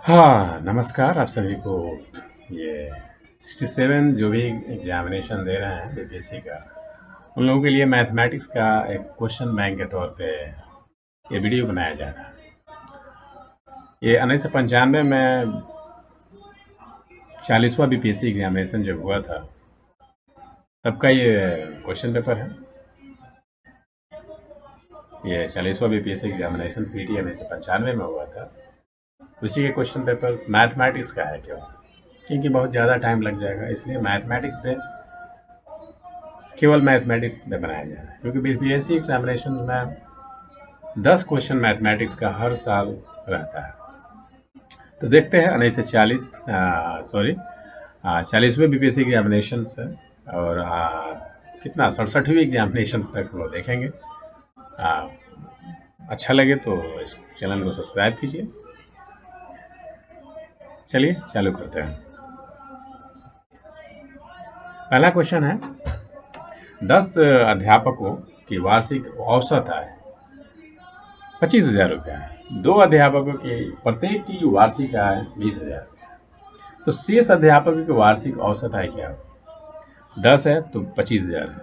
हाँ, नमस्कार आप सभी को। ये 67 जो भी एग्जामिनेशन दे रहे हैं बीपीएससी का, उन लोगों के लिए मैथमेटिक्स का एक क्वेश्चन बैंक के तौर पे ये वीडियो बनाया जा रहा है। ये 1995 में 40वां बीपीएससी एग्जामिनेशन जब हुआ था, तब का ये क्वेश्चन पेपर है। ये 40वां बीपीएससी एग्जामिनेशन पीटी 1995 में हुआ था। उसी के क्वेश्चन पेपर्स मैथमेटिक्स का है क्यों, क्योंकि बहुत ज़्यादा टाइम लग जाएगा, इसलिए मैथमेटिक्स पे केवल मैथमेटिक्स पे बनाया जा रहा है। क्योंकि बीपीएससी एग्जामिनेशन में 10 क्वेश्चन मैथमेटिक्स का हर साल रहता है। तो देखते हैं 40वें बीपीएससी एग्जामिनेशन से और कितना 67वीं एग्जामिनेशन तक वो देखेंगे। अच्छा लगे तो इस चैनल को सब्सक्राइब कीजिए। चलिए चालू करते हैं। पहला क्वेश्चन है, 10 अध्यापकों की वार्षिक औसत आय 25,000 रुपया है। 2 अध्यापकों की प्रत्येक की वार्षिक आय 20,000। तो शेष अध्यापकों की वार्षिक औसत आय क्या है? 10 है तो 25,000 है,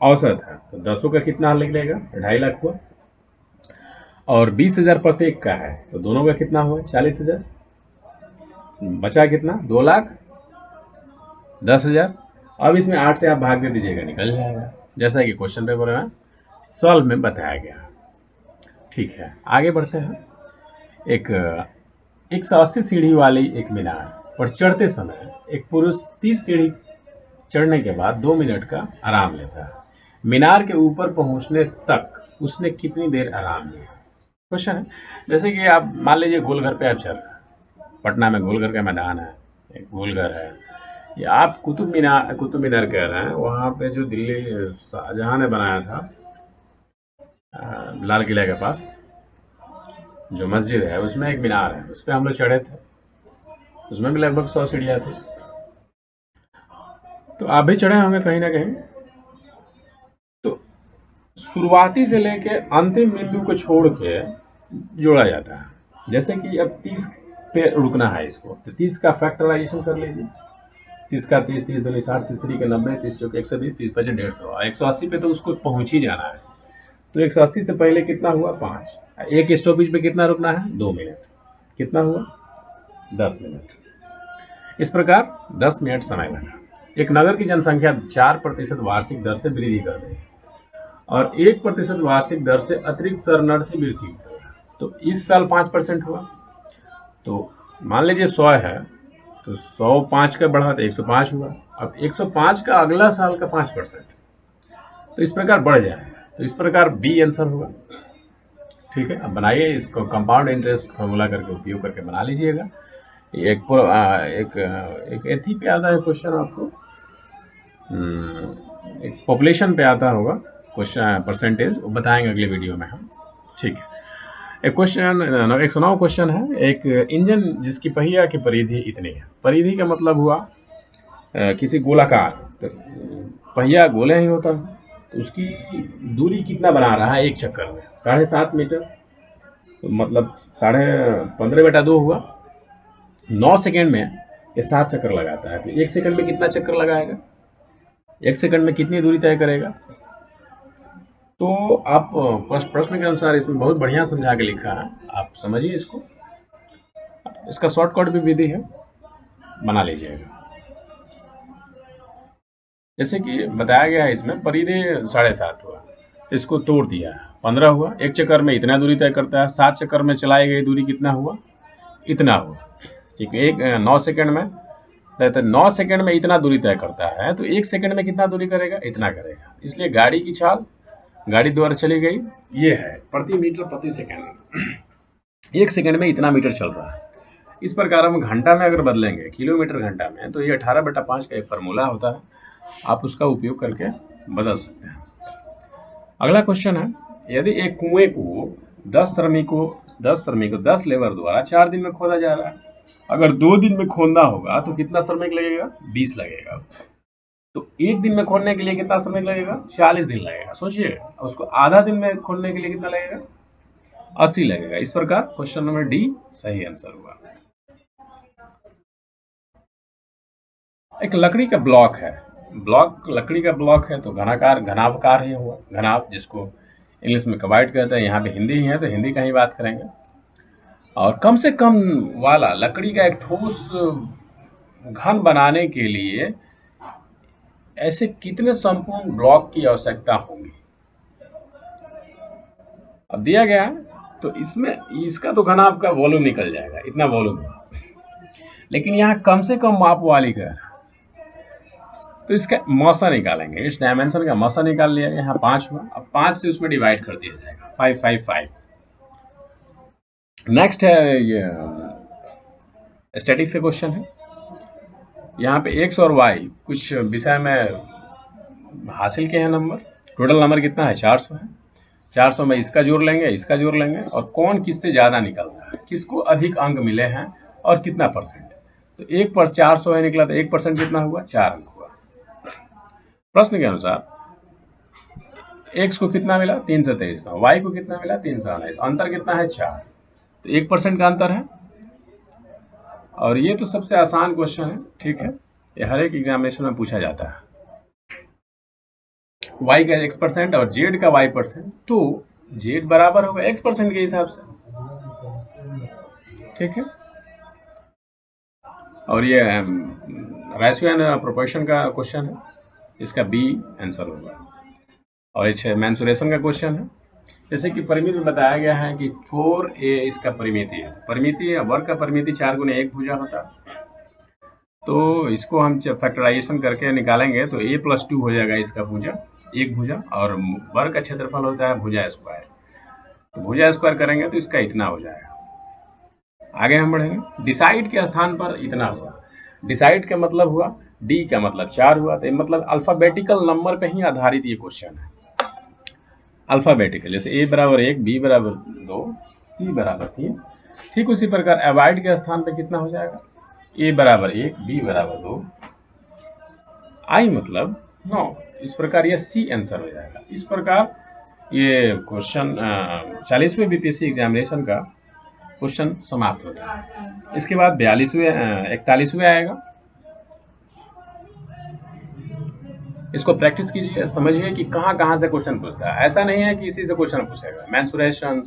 औसत है तो 10 का कितना निकलेगा? 2.5 लाख हुआ। और 20,000 प्रत्येक का है तो दोनों का कितना हुआ? 40,000। बचा कितना? 2 लाख 10,000। अब इसमें 8 से आप भाग दे दीजिएगा, निकल जाएगा, जैसा कि क्वेश्चन पेपर में सॉल्व में बताया गया। ठीक है, आगे बढ़ते हैं। एक 180 सीढ़ी वाली एक मीनार पर चढ़ते समय एक पुरुष 30 सीढ़ी चढ़ने के बाद 2 मिनट का आराम लेता है। मीनार के ऊपर पहुंचने तक उसने कितनी देर आराम लिया? क्वेश्चन है, जैसे कि आप मान लीजिए गोलघर पे आप चल रहे हैं। पटना में गोलघर का मैदान है, एक गोलघर है, या आप कुतुब मीनार कह रहे हैं, वहाँ पे जो दिल्ली शाहजहां ने बनाया था, लाल किला के पास जो मस्जिद है, उसमें एक मीनार है, उस पर हम लोग चढ़े थे। उसमें भी लगभग 100 सीढ़ियाँ थी। तो आप भी चढ़े होंगे कहीं ना कहीं। तो शुरुआती से लेके अंतिम बिंदु को छोड़ के जोड़ा जाता है। जैसे कि अब 30 पे रुकना है इसको, तो 30 का फैक्टराइजेशन कर लीजिए। 30 का 30, 30 दूनी 60, 30 3 के 90, 30 चौके 120, 30 पचे 150। 180 पे तो उसको पहुंच ही जाना है। तो 180 से पहले कितना हुआ? 5। एक स्टॉपेज पे कितना रुकना है? 2 मिनट। कितना हुआ? 10 मिनट। इस प्रकार 10 मिनट समय लगा। एक नगर की जनसंख्या 4% वार्षिक दर से वृद्धि कर रही है और 1% वार्षिक दर से अतिरिक्त शरणार्थी वृद्धि कर रहा है। तो इस साल 5% हुआ। तो मान लीजिए 100 है, तो 100 5 का बढ़ा तो 105 हुआ। अब 105 का अगला साल का 5%, तो इस प्रकार बढ़ जाएगा। तो इस प्रकार बी आंसर होगा। ठीक है, अब बनाइए इसको, कंपाउंड इंटरेस्ट फॉर्मूला करके उपयोग करके बना लीजिएगा। एक एथी पे आता है क्वेश्चन आपको, एक पॉपुलेशन पे आता होगा क्वेश्चन, परसेंटेज वो बताएंगे अगले वीडियो में हम। ठीक है, एक क्वेश्चन 109 क्वेश्चन है। एक इंजन जिसकी पहिया की परिधि इतनी है। परिधि का मतलब हुआ किसी गोलाकार, तो पहिया गोला ही होता है, तो उसकी दूरी कितना बना रहा है एक चक्कर में? 7.5 मीटर। तो मतलब 15.5/2 हुआ। 9 सेकेंड में ये 7 चक्कर लगाता है, तो 1 सेकंड में कितना चक्कर लगाएगा? 1 सेकंड में कितनी दूरी तय करेगा? तो आप प्रश्न के अनुसार इसमें बहुत बढ़िया समझा के लिखा है, आप समझिए इसको। इसका शॉर्टकट भी विधि है, बना लीजिएगा। जैसे कि बताया गया है इसमें, परिधि 7.5 हुआ, तो इसको तोड़ दिया, 15 हुआ। एक चक्कर में इतना दूरी तय करता है। 7 चक्कर में चलाई गई दूरी कितना हुआ? इतना हुआ। ठीक है, 9 सेकंड में, तो 9 सेकंड में इतना दूरी तय करता है, तो 1 सेकंड में कितना दूरी करेगा? इतना करेगा। इसलिए गाड़ी की चाल गाड़ी द्वारा चली गई, ये है प्रति मीटर प्रति सेकंड। 1 सेकंड में इतना मीटर चल रहा है। इस प्रकार हम घंटा में अगर बदलेंगे, किलोमीटर घंटा में, तो ये 18/5 का एक फार्मूला होता है, आप उसका उपयोग करके बदल सकते हैं। अगला क्वेश्चन है, यदि एक कुएं को 10 लेबर द्वारा 4 दिन में खोदा जा रहा है, अगर 2 दिन में खोदना होगा तो कितना श्रमिक लगेगा? 20 लगेगा। तो 1 दिन में खोदने के लिए कितना समय लगेगा? 40 दिन लगेगा। सोचिए, उसको आधा दिन में खोदने के लिए कितना लगेगा? 80 लगेगा। इस प्रकार क्वेश्चन नंबर डी सही आंसर हुआ। एक लकड़ी का ब्लॉक है, ब्लॉक लकड़ी का ब्लॉक है तो घनाकार घनावकार ही हुआ, घनाव जिसको इंग्लिश में कबाइड कहते हैं, यहाँ पे हिंदी ही है तो हिंदी का ही बात करेंगे। और कम से कम वाला लकड़ी का एक ठोस घन बनाने के लिए ऐसे कितने संपूर्ण ब्लॉक की आवश्यकता होगी। अब दिया गया है तो इसमें इसका तो घनाभ का वॉल्यूम निकल जाएगा, इतना वॉल्यूम, लेकिन यहाँ कम से कम माप वाली का तो इसका मौसा निकालेंगे, इस डायमेंशन का मौसा निकाल लिया। यहाँ 5 हुआ, अब 5 से उसमें डिवाइड कर दिया जाएगा, 5 5 5। नेक्स्ट है ये स्टैटिक्स का क्वेश्चन है। यहाँ पे एक्स और वाई कुछ विषय में हासिल किए हैं नंबर, टोटल नंबर कितना है 400 है। 400 में इसका जोड़ लेंगे, इसका जोड़ लेंगे, और कौन किससे ज़्यादा निकल रहा है, किसको अधिक अंक मिले हैं और कितना परसेंट। तो 400 है निकला तो 1% कितना हुआ, 4 अंक हुआ। प्रश्न के अनुसार एक्स को कितना मिला, 323, वाई को कितना मिला, 319, अंतर कितना है 4, तो 1% का अंतर है। और ये तो सबसे आसान क्वेश्चन है, ठीक है, ये हर एक एग्जामिनेशन में पूछा जाता है। y का x% और z का y%, तो z बराबर होगा x% के हिसाब से, ठीक है। और ये रेशियो एंड प्रोपोर्शन का क्वेश्चन है, इसका बी आंसर होगा। और एक मेंसुरेशन का क्वेश्चन है, जैसे कि परिमिति में बताया गया है कि 4a इसका परिमिति है, परिमिति है वर्ग का परिमिति 4 गुने 1 भुजा होता है, तो इसको हम फैक्टराइजेशन करके निकालेंगे तो a + 2 हो जाएगा इसका भुजा, एक भुजा, और वर्ग का क्षेत्रफल होता है भुजा स्क्वायर, तो भुजा स्क्वायर करेंगे तो इसका इतना हो जाएगा। आगे हम बढ़ेंगे, डिसाइड के स्थान पर इतना हुआ, डिसाइड का मतलब हुआ, डी का मतलब 4 हुआ, तो मतलब अल्फाबेटिकल नंबर पे ही आधारित ये क्वेश्चन है, अल्फाबेटिकल, जैसे a बराबर 1, b बराबर 2, c बराबर 3। ठीक उसी प्रकार अवॉइड के स्थान पे कितना हो जाएगा, a बराबर 1, b बराबर 2, i मतलब 9। इस प्रकार यह सी आंसर हो जाएगा। इस प्रकार ये क्वेश्चन 40वें बीपीएससी एग्जामिनेशन का क्वेश्चन समाप्त होता है। इसके बाद 41वें आएगा, इसको प्रैक्टिस कीजिए, समझिए कि कहाँ कहाँ से क्वेश्चन पूछता है। ऐसा नहीं है कि इसी से क्वेश्चन पूछेगा, मेंसुरेशन,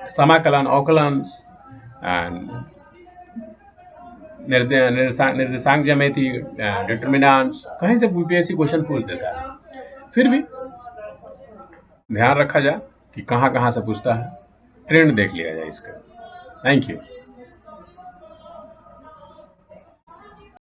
समाकलन, अवकलन, निर्देशांक ज्यामिति, डिटर्मिनेंट्स, कहीं से बीपीएससी क्वेश्चन पूछ देता है। फिर भी ध्यान रखा जाए कि कहाँ कहाँ से पूछता है, ट्रेंड देख लिया जाए इसका। Thank you.